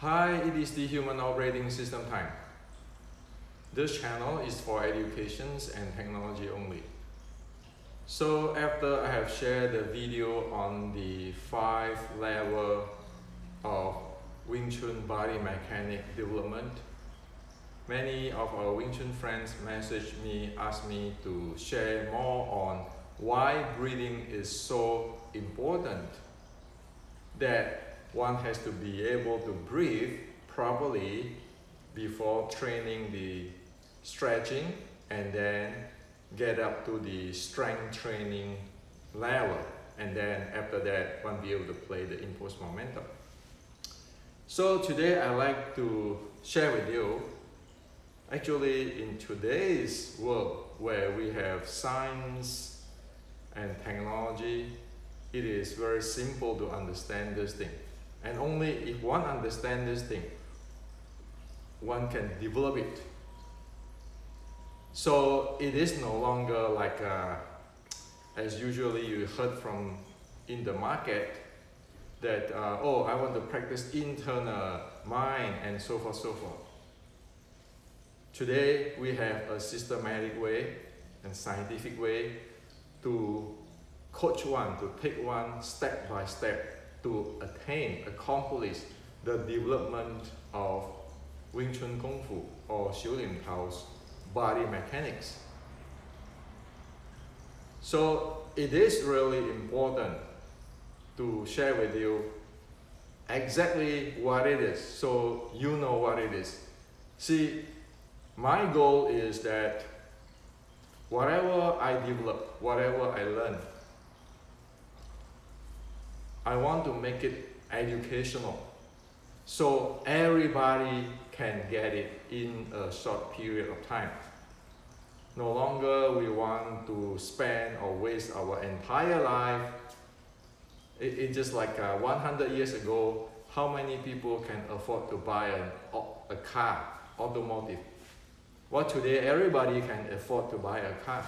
Hi, it is the Human Operating System time. This channel is for educations and technology only. So after I have shared the video on the 5 level of Wing Chun body mechanic development, many of our Wing Chun friends messaged me, asked me to share more on why breathing is so important, that one has to be able to breathe properly before training the stretching and then get up to the strength training level, and then after that one be able to play the impulse momentum. So today I like to share with you, actually in today's world where we have science and technology, it is very simple to understand this thing. And only if one understands this thing, one can develop it. So it is no longer like as usually you heard from in the market that oh, I want to practice internal mind and so forth, so forth. Today we have a systematic way and scientific way to coach one, to take one step by step to attain, accomplish the development of Wing Chun kungfu or Xiu Lim Tao's body mechanics. So it is really important to share with you exactly what it is, so you know what it is. See, my goal is that whatever I develop, whatever I learn, I want to make it educational so everybody can get it in a short period of time. No longer we want to spend or waste our entire life. It's just like 100 years ago, how many people can afford to buy a car, automotive? Well, today everybody can afford to buy a car.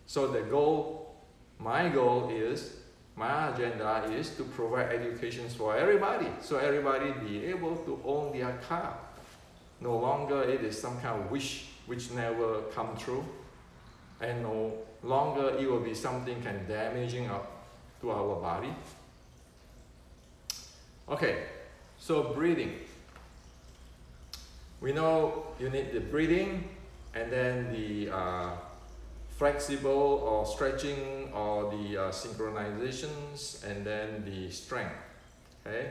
So the goal, my goal is, my agenda is to provide education for everybody, so everybody be able to own their car. No longer it is some kind of wish which never come true, and no longer it will be something can damaging to our body. Okay, so breathing. We know you need the breathing and then the flexible or stretching or the synchronizations and then the strength. Okay,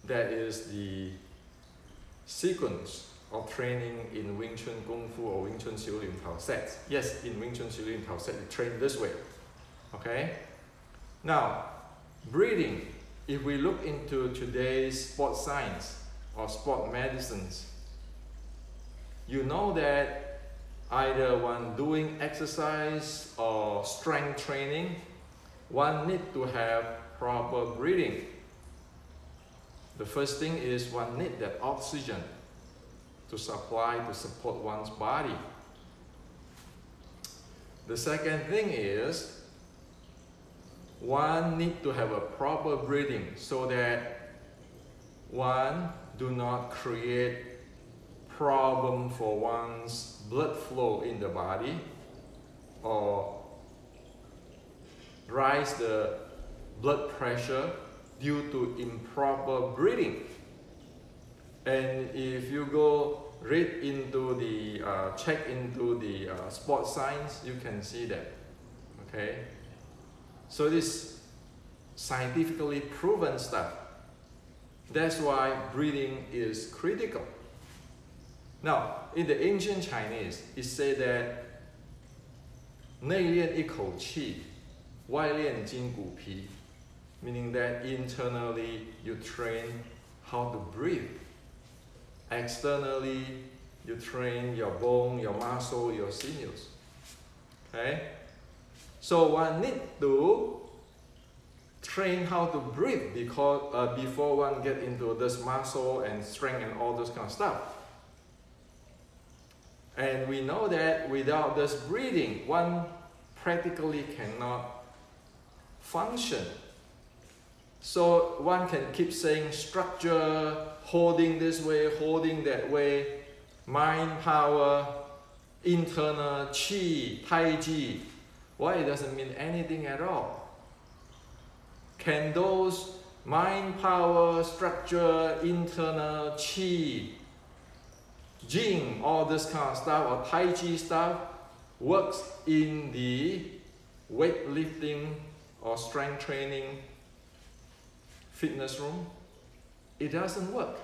that is the sequence of training in Wing Chun Kung Fu or Wing Chun Xiu Lim Tao sets. Yes, in Wing Chun Xiu Lim Tao set, you train this way. Okay, now breathing. If we look into today's sport science or sport medicines, you know that either one doing exercise or strength training, one need to have proper breathing. The first thing is one need that oxygen to supply, to support one's body. The second thing is one need to have a proper breathing so that one do not create problem for one's blood flow in the body or rise the blood pressure due to improper breathing. And if you go read into the check into the sports science, you can see that. Okay, so this scientifically proven stuff. That's why breathing is critical. Now, in the ancient Chinese, it said that 内练一口气，外练筋骨皮, meaning that internally you train how to breathe. Externally, you train your bone, your muscle, your sinews. Okay? So one need to train how to breathe because before one get into this muscle and strength and all those kind of stuff. And we know that without this breathing, one practically cannot function So one can keep saying structure, holding this way, holding that way, mind power, internal chi, tai chi. Why it doesn't mean anything at all? Can those mind power, structure, internal chi, jing, all this kind of stuff, or tai chi stuff, works in the weightlifting or strength training fitness room? It doesn't work.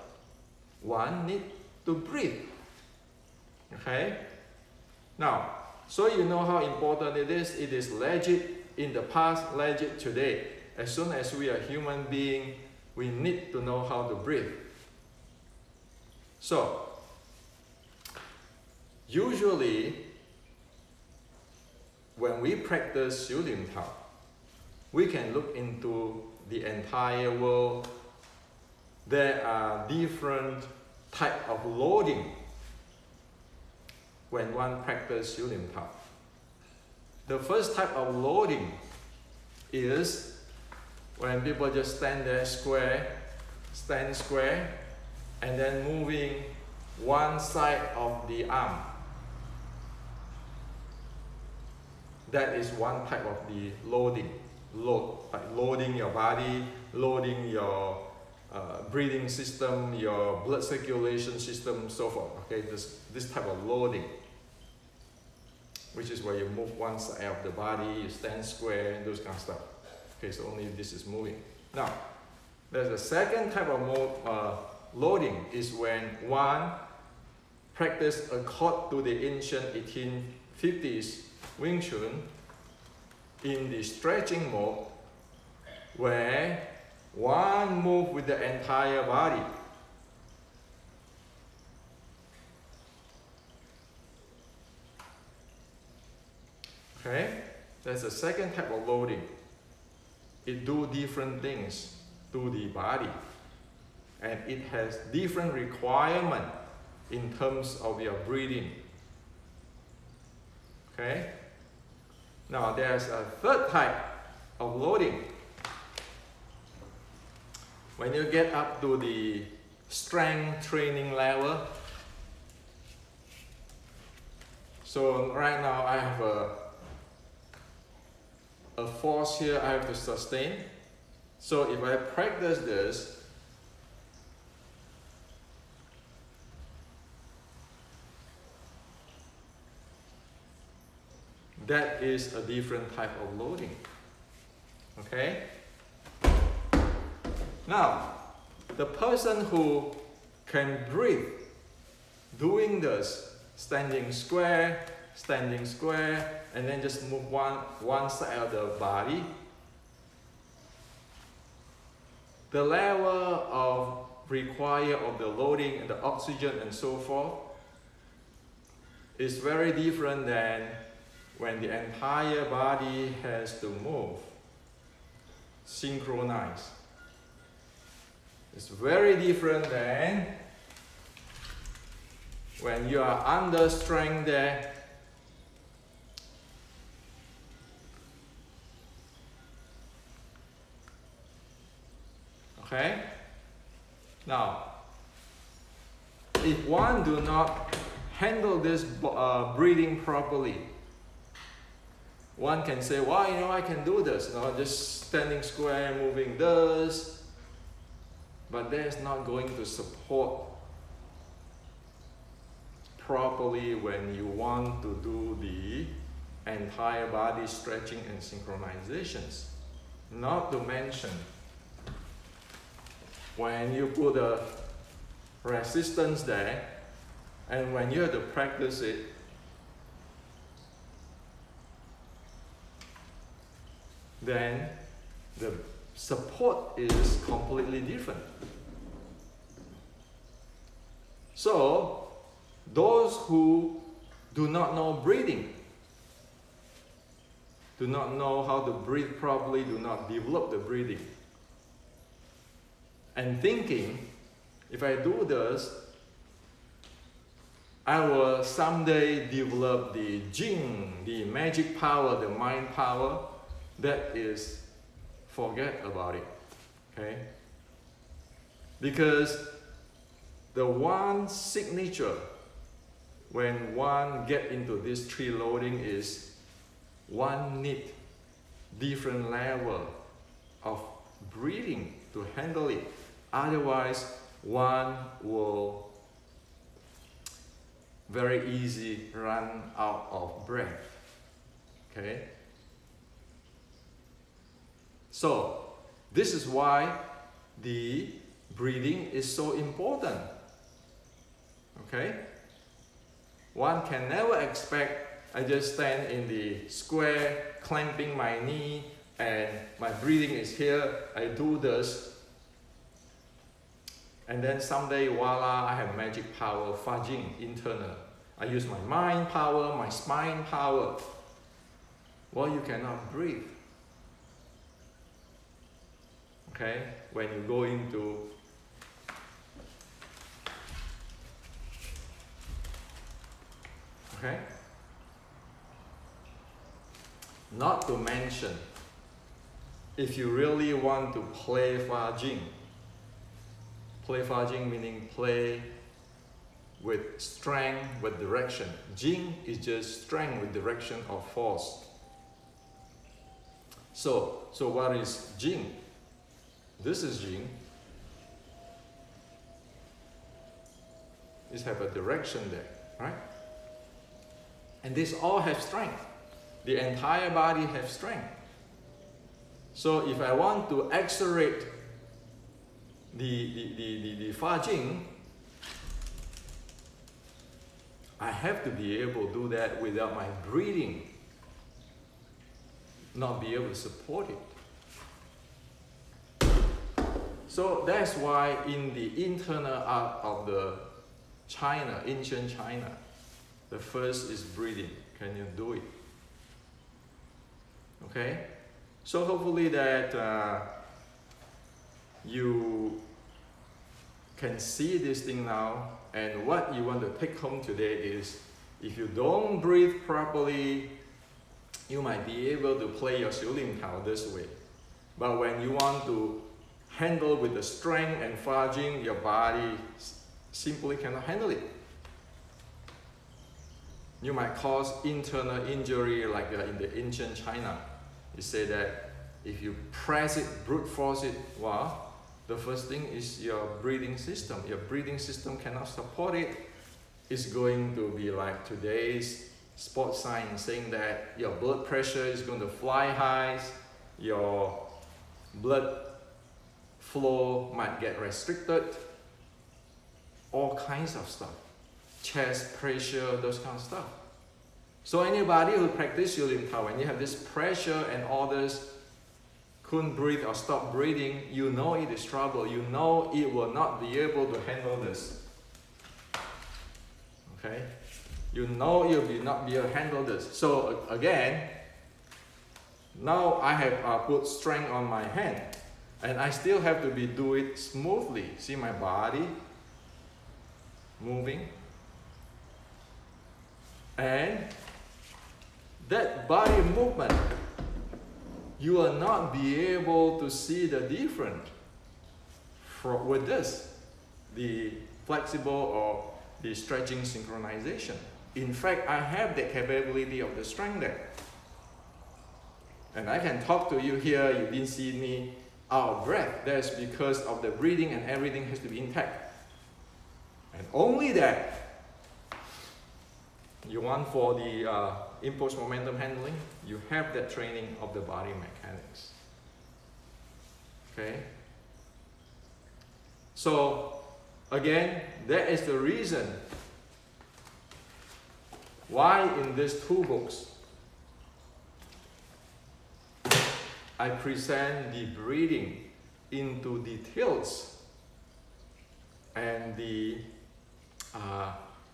One needs to breathe. Okay? Now, so you know how important it is. It is legit in the past, legit today. As soon as we are human being, we need to know how to breathe. So, usually, when we practice Xiu Lim Tao, we can look into the entire world. There are different types of loading when one practices Xiu Lim Tao. The first type of loading is when people just stand there stand square, and then moving one side of the arm. That is one type of the loading. Like loading your body, loading your breathing system, your blood circulation system, so forth. Okay, this type of loading, which is where you move one side of the body, you stand square, those kind of stuff. Okay, so only this is moving. Now, there's a second type of loading is when one practice according to the ancient 1850s Wing Chun in the stretching mode, where one move with the entire body. Okay, that's the second type of loading. It do different things to the body, and it has different requirement in terms of your breathing. Okay. Now there's a third type of loading. When you get up to the strength training level, so right now I have a force here I have to sustain. So if I practice this, that is a different type of loading. Okay? Now, the person who can breathe doing this, standing square, and then just move one side of the body, the level of require of the loading and the oxygen and so forth is very different than when the entire body has to move, synchronize. It's very different than when you are under strength there. Okay? Now, if one do not handle this breathing properly, one can say, well, you know, I can do this, you know, just standing square, moving this, but that's not going to support properly when you want to do the entire body stretching and synchronizations. Not to mention, when you put a resistance there, and when you have to practice it, then the support is completely different. So, those who do not know breathing, do not know how to breathe properly, do not develop the breathing, and thinking, if I do this, I will someday develop the Jing, the magic power, the mind power. That is, forget about it. okay? Because the one signature when one get into this tree loading is one need different level of breathing to handle it. Otherwise, one will very easy run out of breath, okay? So, this is why the breathing is so important, okay? One can never expect I just stand in the square, clamping my knee, and my breathing is here, I do this, and then someday, voila, I have magic power, fudging, internal. I use my mind power, my spine power. Well, you cannot breathe. Okay? When you go into okay? Not to mention, if you really want to play fudging meaning play with strength, with direction. Jing is just strength with direction or force. So what is Jing? This is Jing. It have a direction there, right? And this all have strength. The entire body have strength. So if I want to accelerate the fudging, I have to be able to do that without my breathing not be able to support it. So that's why in the internal art of the China, ancient China, the first is breathing. Can you do it? Okay? So hopefully that you can see this thing now, and what you want to take home today is, if you don't breathe properly, you might be able to play your Xiu Lim Tao this way. But when you want to handle with the strength and fudging, your body simply cannot handle it. You might cause internal injury like in the ancient China. You say that if you press it, brute force it, well, the first thing is your breathing system. Your breathing system cannot support it. It's going to be like today's sports science saying that your blood pressure is going to fly high, your blood flow might get restricted, all kinds of stuff. Chest pressure, those kind of stuff. So anybody who practice Xiu Lim Tao, when you have this pressure and all this, couldn't breathe or stop breathing, you know it is trouble. You know it will not be able to handle this. Okay? You know you will not be able to handle this. So again, now I have put strength on my hand, and I still have to do it smoothly. See my body moving, and that body movement, you will not be able to see the difference with this, the flexible or the stretching synchronization. In fact, I have the capability of the strength there. And I can talk to you here, you didn't see me out of breath. That's because of the breathing, and everything has to be intact. And only that, you want for the impulse momentum handling, you have that training of the body mechanics. Okay? So, again, that is the reason why in these two books I present the breathing into details and the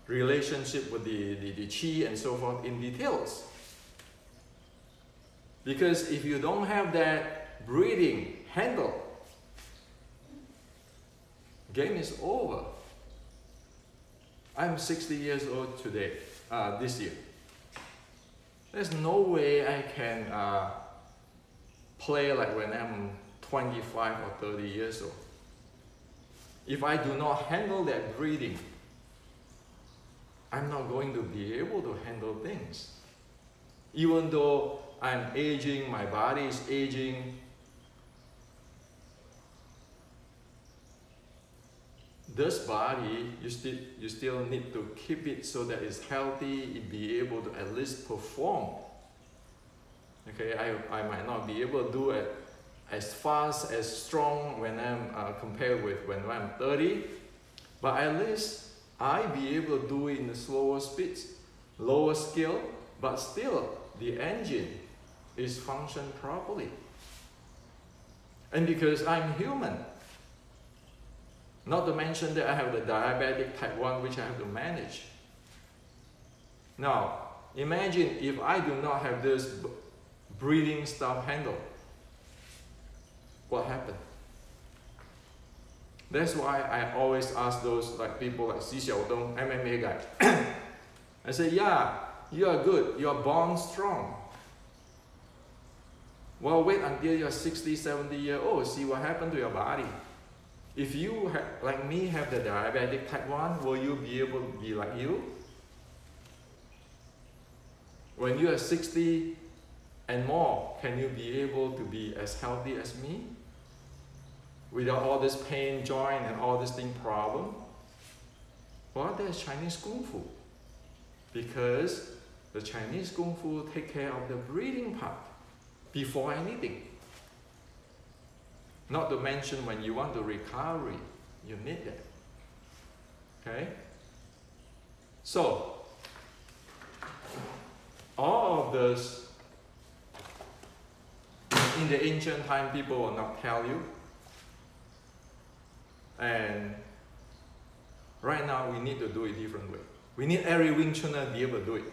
relationship with the qi and so forth in details. Because if you don't have that breathing handle, game is over. I'm 60 years old today, this year. There's no way I can play like when I'm 25 or 30 years old. If I do not handle that breathing, I'm not going to be able to handle things. Even though I'm aging, my body is aging, this body, you still need to keep it so that it's healthy, it be able to at least perform. Okay, I might not be able to do it as fast, as strong when I'm compared with when I'm 30, but at least I be able to do it in the slower speeds, lower scale, but still the engine is functioning properly. And because I'm human, not to mention that I have the diabetic type 1 which I have to manage. Now, imagine if I do not have this breathing stuff handled. What happened? That's why I always ask those like people like Xi Xiaodong, MMA guy. I say, yeah, you are good, you are born strong. Well, wait until you're 60, 70 years old, see what happened to your body. If you, like me, have the diabetic type 1, will you be able to be like you? When you are 60 and more, can you be able to be as healthy as me? Without all this pain, joint, and all this thing problem? Well, there's Chinese Kung Fu. Because the Chinese Kung Fu take care of the breathing part before anything. Not to mention when you want to recover, you need that. Okay? So, all of this, in the ancient time, people will not tell you. And right now, we need to do it a different way. We need every Wing Chuner to be able to do it.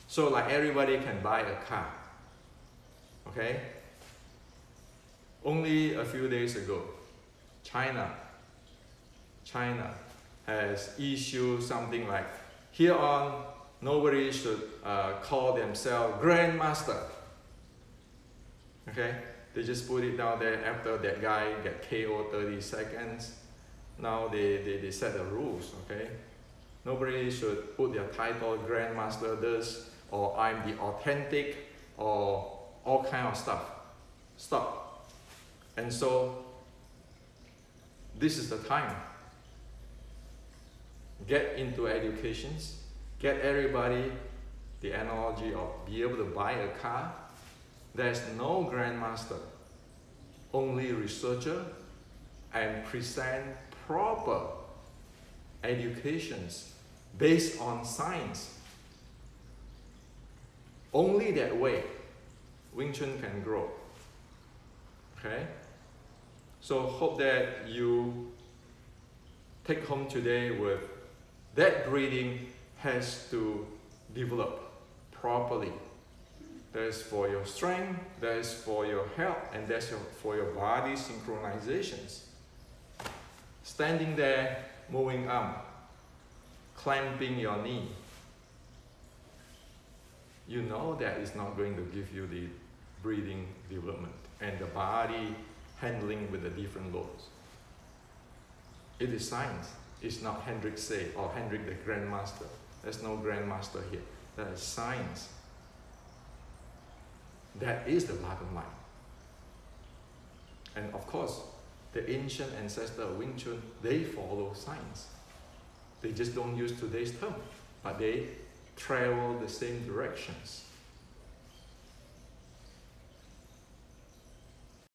So like everybody can buy a car. Okay? Only a few days ago, China has issued something like, here on, nobody should call themselves Grandmaster. Okay? They just put it down there after that guy get KO 30 seconds. Now they set the rules, okay? Nobody should put their title Grandmaster this, or I'm the authentic, or all kind of stuff. Stop. And so, this is the time. Get into educations, get everybody the analogy of be able to buy a car. There's no Grandmaster, only researcher, and present proper educations based on science. Only that way Wing Chun can grow. Okay? So hope that you take home today with that breathing has to develop properly. That's for your strength, that's for your health, and that's for your body synchronizations. Standing there, moving arm, clamping your knee. You know that it's not going to give you the breathing development and the body handling with the different loads. It is science. It's not Hendrik say or Hendrik the Grandmaster. There's no Grandmaster here. That is science. That is the bottom line. And of course, the ancient ancestor of Wing Chun, they follow science. They just don't use today's term, but they travel the same directions.